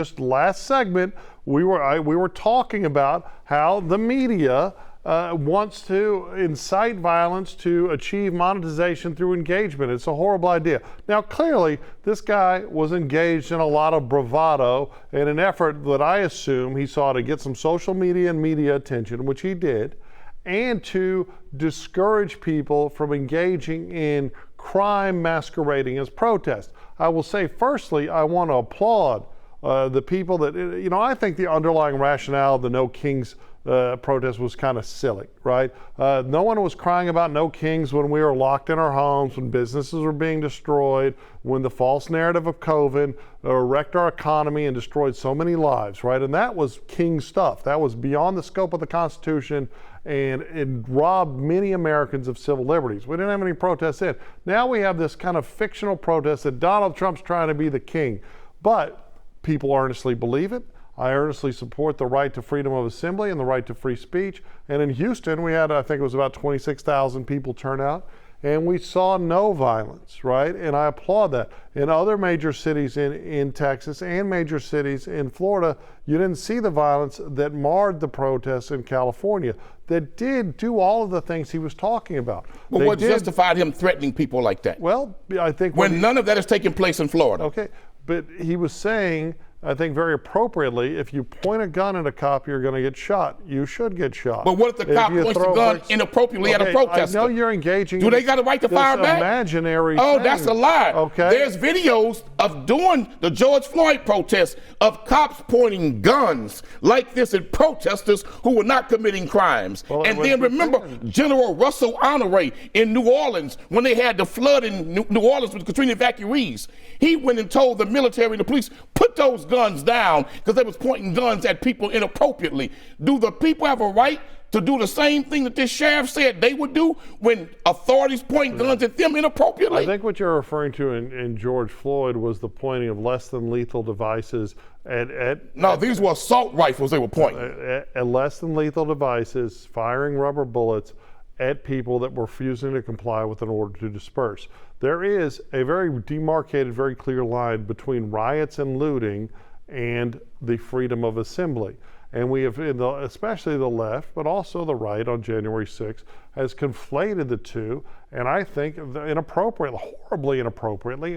Just last segment, we were talking about how the media wants to incite violence to achieve monetization through engagement. It's a horrible idea. Now, clearly, this guy was engaged in a lot of bravado in an effort that I assume he saw to get some social media and media attention, which he did, and to discourage people from engaging in crime masquerading as protest. I will say, firstly, I want to applaud the people that, I think the underlying rationale of the No Kings protest was kind of silly, right? No one was crying about no kings when we were locked in our homes, when businesses were being destroyed, when the false narrative of COVID wrecked our economy and destroyed so many lives, right? And that was king stuff. That was beyond the scope of the Constitution, and it robbed many Americans of civil liberties. We didn't have any protests then. Now we have this kind of fictional protest that Donald Trump's trying to be the king. But people earnestly believe it. I earnestly support the right to freedom of assembly and the right to free speech. And in Houston, we had, I think it was about 26,000 people turn out, and we saw no violence, right? And I applaud that. In other major cities in Texas and major cities in Florida, you didn't see the violence that marred the protests in California that did do all of the things he was talking about. Well, what justified him threatening people like that? Well, I think when none of that is taking place in Florida. Okay, but he was saying, I think very appropriately, if you point a gun at a cop, you're going to get shot. You should get shot. But what if the cop points the gun inappropriately at a protester? I know you're engaging. Do they got a right to fire back? Imaginary thing. That's a lie. Okay. There's videos of doing the George Floyd protest of cops pointing guns like this at protesters who were not committing crimes. Well, and then remember General Russell Honore in New Orleans when they had the flood in New Orleans with Katrina evacuees. He went and told the military and the police, put those guns down, because they was pointing guns at people inappropriately. Do the people have a right to do the same thing that this sheriff said they would do when authorities point guns at them inappropriately? I think what you're referring to in George Floyd was the pointing of less than lethal devices these were assault rifles they were pointing. At less than lethal devices, firing rubber bullets at people that were refusing to comply with an order to disperse. There is a very demarcated, very clear line between riots and looting and the freedom of assembly. And we have, especially the left, but also the right on January 6th, has conflated the two, and I think inappropriately, horribly inappropriately.